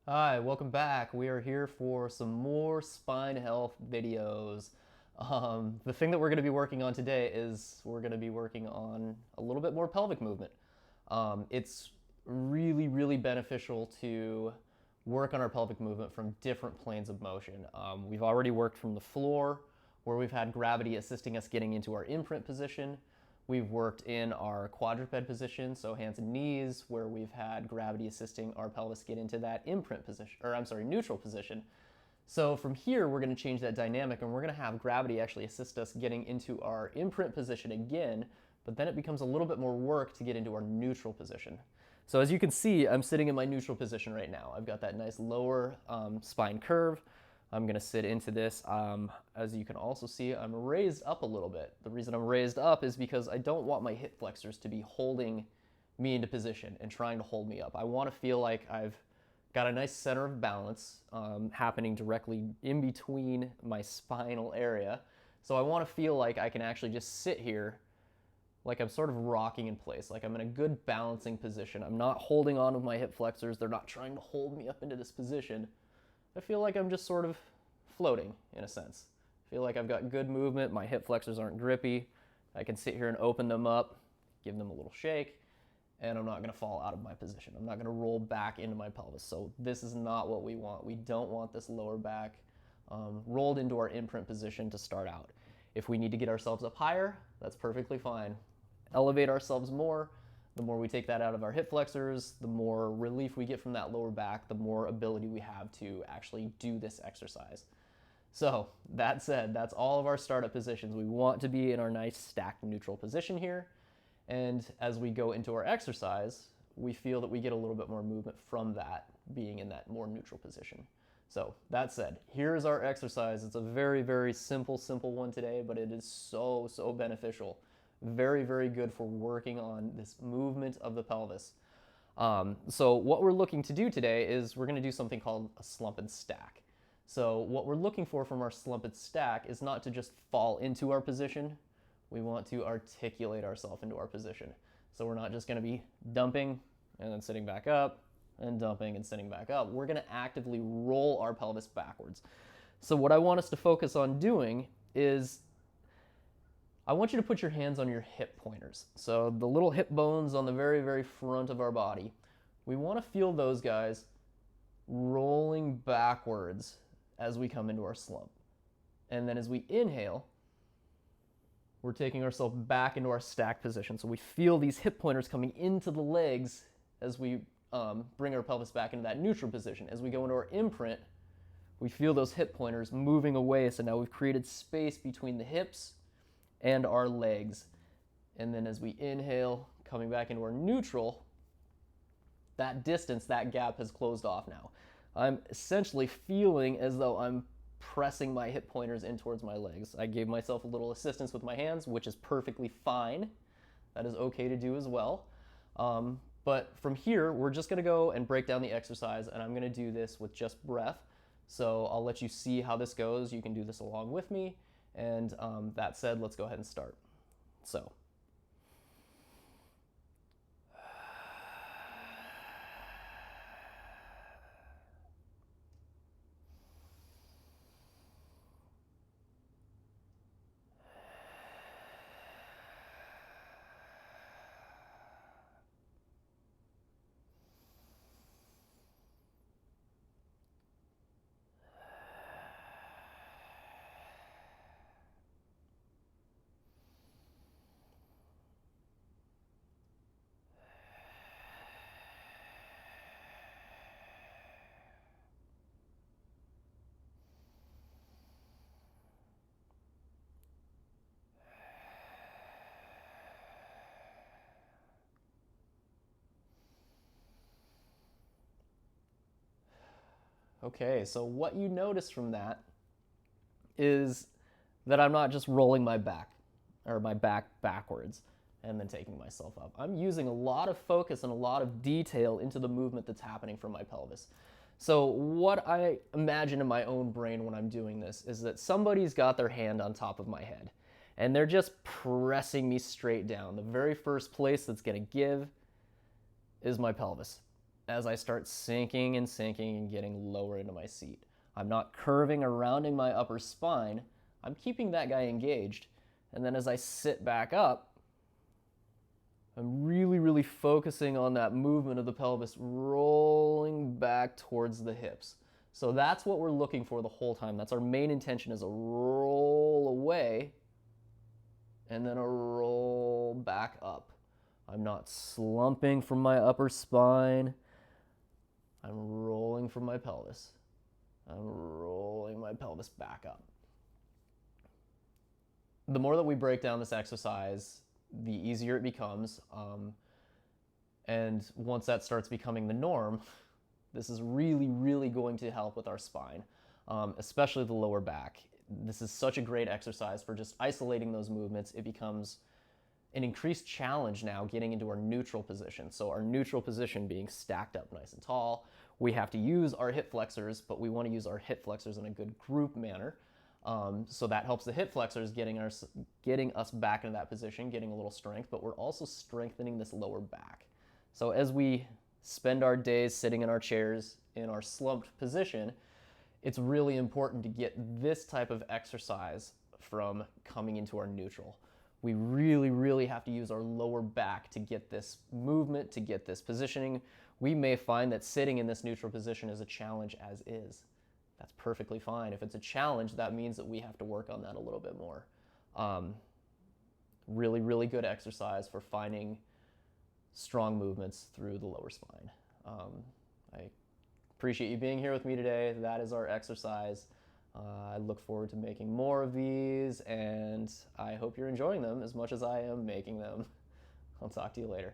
Hi, welcome back. We are here for some more spine health videos. The thing that we're going to be working on today is we're going to be working on a little bit more pelvic movement. It's really beneficial to work on our pelvic movement from different planes of motion. We've already worked from the floor, where we've had gravity assisting us getting into our imprint position. We've worked in our quadruped position, so hands and knees, where we've had gravity assisting our pelvis get into that imprint position, or I'm sorry, neutral position. So from here, we're going to change that dynamic and we're going to have gravity actually assist us getting into our imprint position again, but then it becomes a little bit more work to get into our neutral position. So as you can see, I'm sitting in my neutral position right now. I've got that nice lower spine curve. I'm going to sit into this. As you can also see, I'm raised up a little bit. The reason I'm raised up is because I don't want my hip flexors to be holding me into position and trying to hold me up. I want to feel like I've got a nice center of balance happening directly in between my spinal area. So I want to feel like I can actually just sit here like I'm sort of rocking in place, like I'm in a good balancing position. I'm not holding on with my hip flexors. They're not trying to hold me up into this position. I feel like I'm just sort of floating in a sense. I feel like I've got good movement. My hip flexors aren't grippy. I can sit here and open them up, give them a little shake, and I'm not going to fall out of my position. I'm not going to roll back into my pelvis. So this is not what we want. We don't want this lower back rolled into our imprint position to start out. If we need to get ourselves up higher, that's perfectly fine. Elevate ourselves more. The more we take that out of our hip flexors, the more relief we get from that lower back, the more ability we have to actually do this exercise. So that said, that's all of our startup positions. We want to be in our nice stacked neutral position here. And as we go into our exercise, we feel that we get a little bit more movement from that being in that more neutral position. So that said, here's our exercise. It's a very simple one today, but it is so beneficial. Very good for working on this movement of the pelvis. So what we're looking to do today is we're going to do something called a slump and stack. So what we're looking for from our slump and stack is not to just fall into our position. We want to articulate ourselves into our position. So we're not just going to be dumping and then sitting back up and dumping and sitting back up. We're going to actively roll our pelvis backwards. So what I want us to focus on doing is I want you to put your hands on your hip pointers. So the little hip bones on the very front of our body. We want to feel those guys rolling backwards as we come into our slump. And then as we inhale, we're taking ourselves back into our stack position. So we feel these hip pointers coming into the legs as we bring our pelvis back into that neutral position. As we go into our imprint, we feel those hip pointers moving away. So now we've created space between the hips and our legs. And then as we inhale, coming back into our neutral, that distance, that gap has closed off now. I'm essentially feeling as though I'm pressing my hip pointers in towards my legs. I gave myself a little assistance with my hands, which is perfectly fine. That is okay to do as well. But from here, we're just gonna go and break down the exercise, and I'm gonna do this with just breath. So I'll let you see how this goes. You can do this along with me. And that said, let's go ahead and start. So. Okay, so what you notice from that is that I'm not just rolling my back or my back backwards and then taking myself up. I'm using a lot of focus and a lot of detail into the movement that's happening from my pelvis. So what I imagine in my own brain when I'm doing this is that somebody's got their hand on top of my head and they're just pressing me straight down. The very first place that's going to give is my pelvis. as I start sinking and sinking and getting lower into my seat. I'm not curving or rounding my upper spine. I'm keeping that guy engaged. And then as I sit back up, I'm really, really focusing on that movement of the pelvis rolling back towards the hips. So that's what we're looking for the whole time. That's our main intention, is a roll away and then a roll back up. I'm not slumping from my upper spine. I'm rolling from my pelvis. I'm rolling my pelvis back up. The more that we break down this exercise, the easier it becomes. And once that starts becoming the norm, this is really, really going to help with our spine, especially the lower back. This is such a great exercise for just isolating those movements. It becomes an increased challenge now getting into our neutral position. So our neutral position being stacked up nice and tall. We have to use our hip flexors, but we want to use our hip flexors in a good group manner. So that helps the hip flexors getting us back into that position, getting a little strength, but we're also strengthening this lower back. So as we spend our days sitting in our chairs in our slumped position, it's really important to get this type of exercise from coming into our neutral. We really, really have to use our lower back to get this movement, to get this positioning. We may find that sitting in this neutral position is a challenge as is. That's perfectly fine. If it's a challenge, that means that we have to work on that a little bit more. Really, really good exercise for finding strong movements through the lower spine. I appreciate you being here with me today. That is our exercise. I look forward to making more of these, and I hope you're enjoying them as much as I am making them. I'll talk to you later.